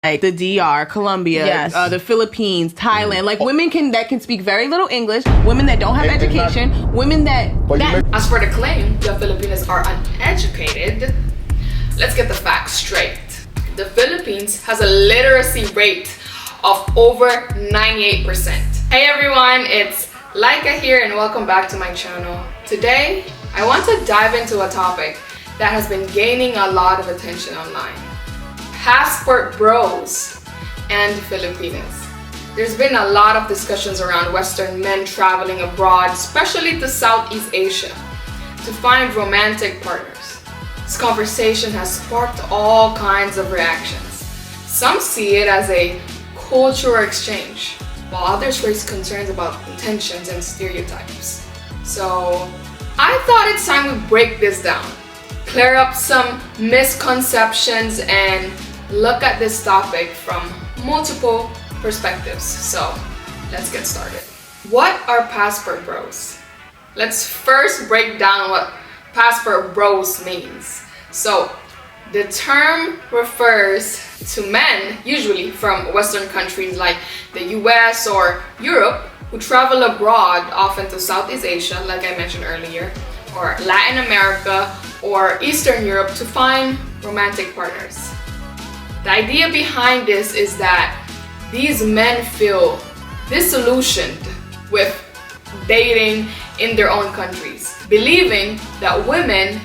like the DR, Colombia, Yes. The Philippines, Thailand, like women that can speak very little English, women that don't have education, women that. As for the claim the Filipinos are uneducated, let's get the facts straight. The Philippines has a literacy rate of over 98%. Hey everyone, it's Laika here and welcome back to my channel. Today, I want to dive into a topic that has been gaining a lot of attention online. Passport bros and Filipinas. There's been a lot of discussions around Western men traveling abroad, especially to Southeast Asia, to find romantic partners. This conversation has sparked all kinds of reactions. Some see it as a cultural exchange, while others raise concerns about intentions and stereotypes. So, I thought it's time we break this down, clear up some misconceptions, and look at this topic from multiple perspectives. So, let's get started. What are passport bros? Let's first break down what passport bros means. So, the term refers to men, usually from Western countries like the US or Europe, who travel abroad, often to Southeast Asia, like I mentioned earlier, or Latin America or Eastern Europe to find romantic partners. The idea behind this is that these men feel disillusioned with dating in their own countries, believing that women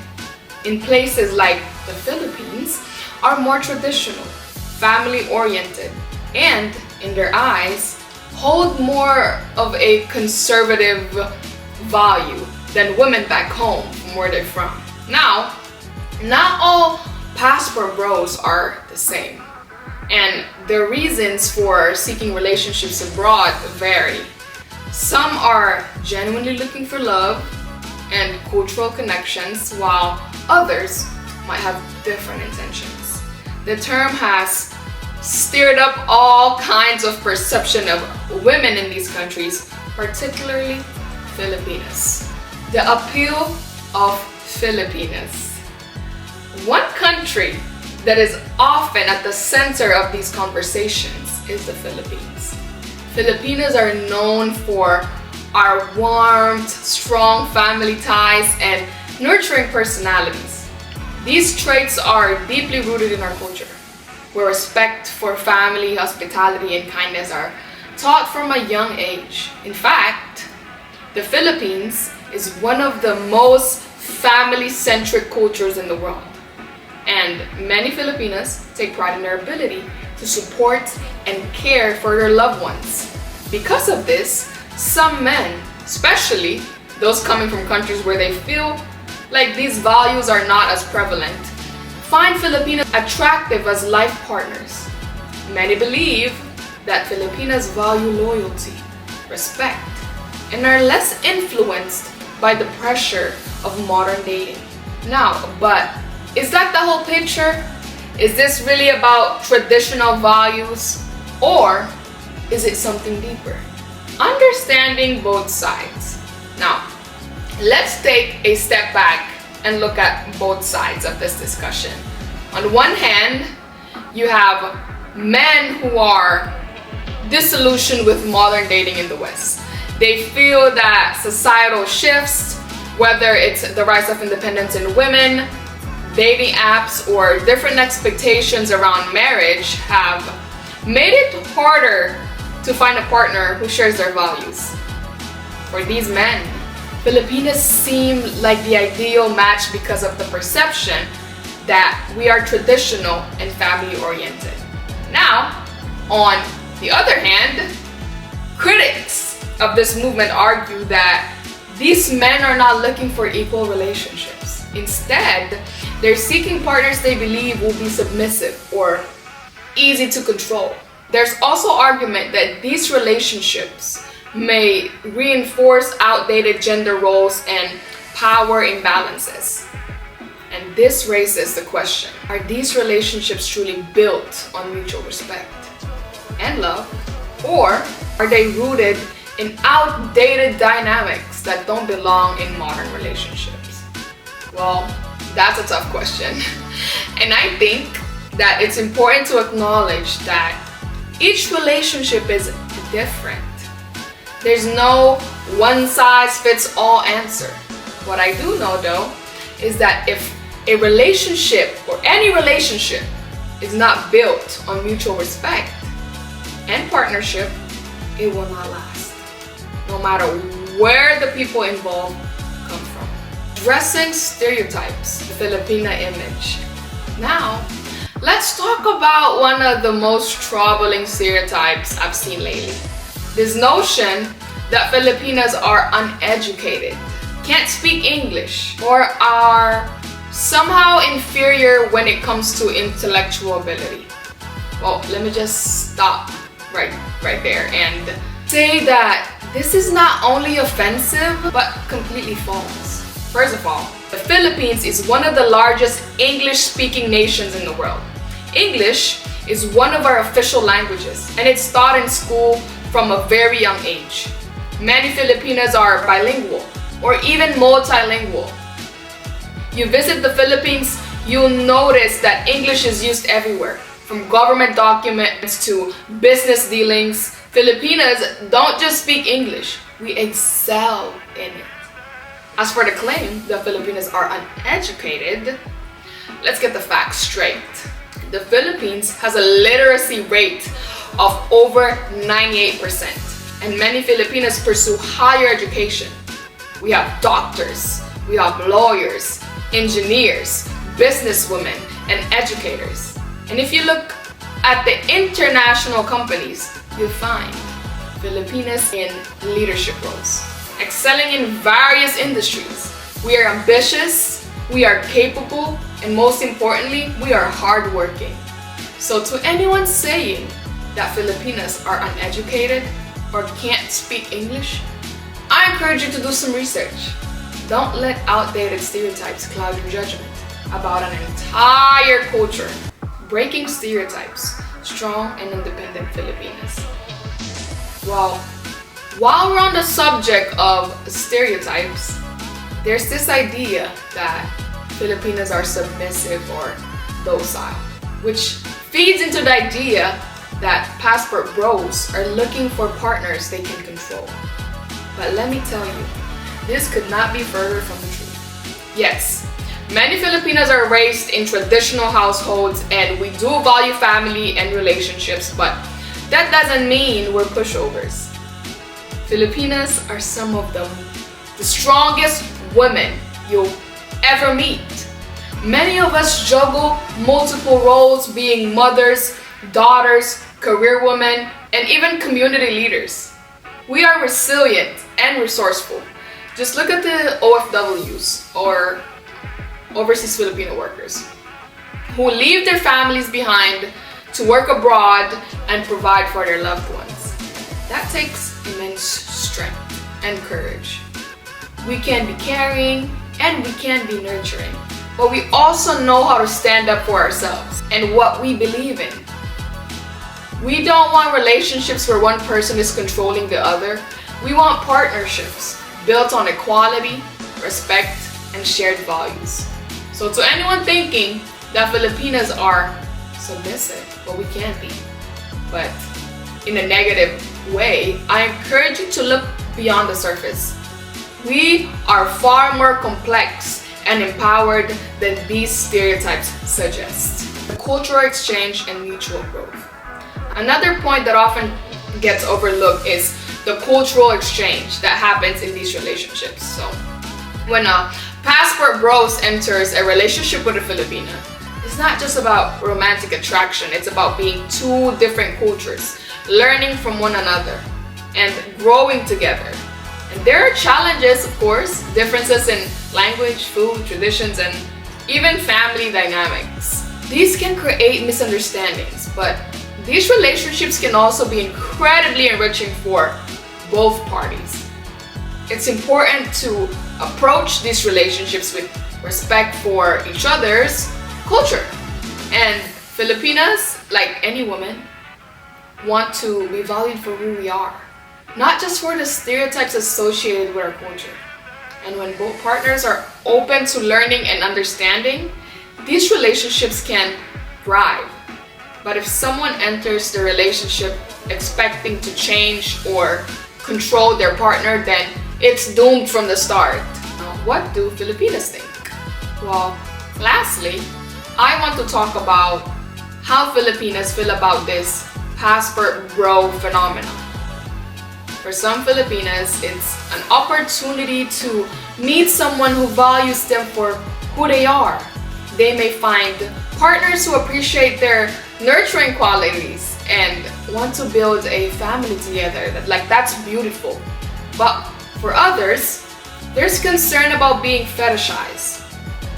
in places like the Philippines are more traditional, family-oriented, and, in their eyes, hold more of a conservative value than women back home from where they're from. Now, not all passport bros are the same, and the reasons for seeking relationships abroad vary. Some are genuinely looking for love and cultural connections, while others might have different intentions. The term has stirred up all kinds of perception of women in these countries, particularly Filipinas. The Appeal of Filipinas. One country that is often at the center of these conversations is the Philippines. Filipinos are known for our warmth, strong family ties, and nurturing personalities. These traits are deeply rooted in our culture, where respect for family, hospitality, and kindness are taught from a young age. In fact, the Philippines is one of the most family-centric cultures in the world. And many Filipinas take pride in their ability to support and care for their loved ones. Because of this, some men, especially those coming from countries where they feel like these values are not as prevalent, find Filipinas attractive as life partners. Many believe that Filipinas value loyalty, respect, and are less influenced by the pressure of modern dating. Now, but is that the whole picture? Is this really about traditional values, or is it something deeper? Understanding both sides. Now, let's take a step back and look at both sides of this discussion. On one hand, you have men who are disillusioned with modern dating in the West. They feel that societal shifts, whether it's the rise of independence in women, dating apps, or different expectations around marriage, have made it harder to find a partner who shares their values. For these men, Filipinas seem like the ideal match because of the perception that we are traditional and family-oriented. Now, on the other hand, critics of this movement argue that these men are not looking for equal relationships. Instead, they're seeking partners they believe will be submissive or easy to control. There's also argument that these relationships may reinforce outdated gender roles and power imbalances. And this raises the question, are these relationships truly built on mutual respect and love? Or are they rooted in outdated dynamics that don't belong in modern relationships? Well, that's a tough question. And I think that it's important to acknowledge that each relationship is different. There's no one-size-fits-all answer. What I do know though is that if a relationship or any relationship is not built on mutual respect and partnership, it will not last, no matter where the people involved come from. Addressing stereotypes, the Filipina image. Now, let's talk about one of the most troubling stereotypes I've seen lately. This notion that Filipinas are uneducated, can't speak English, or are somehow inferior when it comes to intellectual ability. Well, let me just stop right there and say that this is not only offensive, but completely false. First of all, the Philippines is one of the largest English-speaking nations in the world. English is one of our official languages, and it's taught in school from a very young age. Many Filipinas are bilingual or even multilingual. You visit the Philippines, you'll notice that English is used everywhere, from government documents to business dealings. Filipinas don't just speak English, we excel in it. As for the claim that Filipinas are uneducated, let's get the facts straight. The Philippines has a literacy rate of over 98%, and many Filipinas pursue higher education. We have doctors, we have lawyers, engineers, businesswomen, and educators. And if you look at the international companies, you'll find Filipinas in leadership roles, excelling in various industries. We are ambitious, we are capable, and most importantly, we are hardworking. So to anyone saying that Filipinas are uneducated or can't speak English, I encourage you to do some research. Don't let outdated stereotypes cloud your judgment about an entire culture. Breaking stereotypes, strong and independent Filipinas. Well, while we're on the subject of stereotypes, there's this idea that Filipinas are submissive or docile, which feeds into the idea that passport bros are looking for partners they can control. But let me tell you, this could not be further from the truth. Yes, many Filipinas are raised in traditional households and we do value family and relationships, but that doesn't mean we're pushovers. Filipinas are some of the strongest women you'll ever meet. Many of us juggle multiple roles, being mothers, daughters, career women, and even community leaders. We are resilient and resourceful. Just look at the OFWs, or overseas Filipino workers, who leave their families behind to work abroad and provide for their loved ones. That takes immense strength and courage. We can be caring and we can be nurturing, but we also know how to stand up for ourselves and what we believe in. We don't want relationships where one person is controlling the other. We want partnerships built on equality, respect, and shared values. So to anyone thinking that Filipinas are submissive, well, we can be, but in a negative way, I encourage you to look beyond the surface. We are far more complex and empowered than these stereotypes suggest. Cultural exchange and mutual growth. Another point that often gets overlooked is the cultural exchange that happens in these relationships. So when a passport bros enters a relationship with a Filipina, it's not just about romantic attraction, it's about being two different cultures, learning from one another, and growing together. And there are challenges, of course, differences in language, food, traditions, and even family dynamics. These can create misunderstandings, but these relationships can also be incredibly enriching for both parties. It's important to approach these relationships with respect for each other's culture. And Filipinas, like any woman, want to be valued for who we are, not just for the stereotypes associated with our culture. And when both partners are open to learning and understanding, these relationships can thrive. But if someone enters the relationship expecting to change or control their partner, then it's doomed from the start. Now, what do Filipinas think? Well, lastly, I want to talk about how Filipinas feel about this passport bro phenomenon. For some Filipinas, it's an opportunity to meet someone who values them for who they are. They may find partners who appreciate their nurturing qualities and want to build a family together. That's beautiful. But for others, there's concern about being fetishized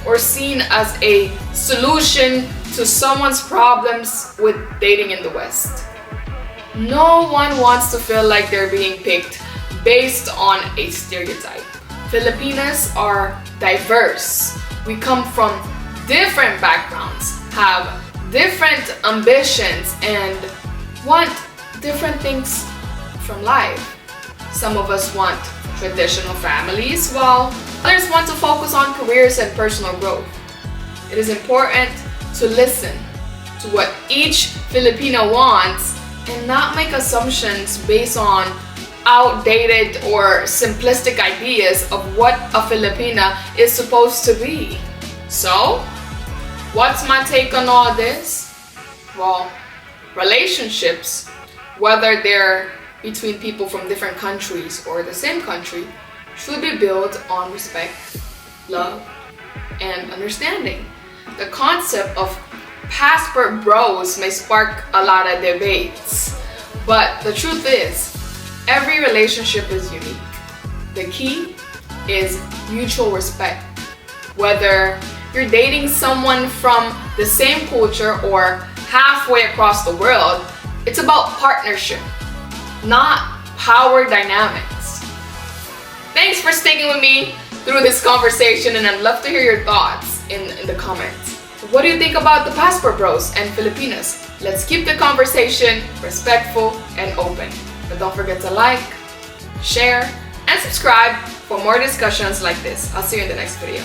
or seen as a solution to someone's problems with dating in the West. No one wants to feel like they're being picked based on a stereotype. Filipinas are diverse. We come from different backgrounds, have different ambitions, and want different things from life. Some of us want traditional families, while others want to focus on careers and personal growth. It is important to listen to what each Filipino wants and not make assumptions based on outdated or simplistic ideas of what a Filipina is supposed to be. So, what's my take on all this? Well, relationships, whether they're between people from different countries or the same country, should be built on respect, love, and understanding. The concept of passport bros may spark a lot of debates, but the truth is, every relationship is unique. The key is mutual respect. Whether you're dating someone from the same culture or halfway across the world, it's about partnership, not power dynamics. Thanks for sticking with me through this conversation, and I'd love to hear your thoughts in the comments. What do you think about the passport bros and Filipinas? Let's keep the conversation respectful and open. But don't forget to like, share, and subscribe for more discussions like this. I'll see you in the next video.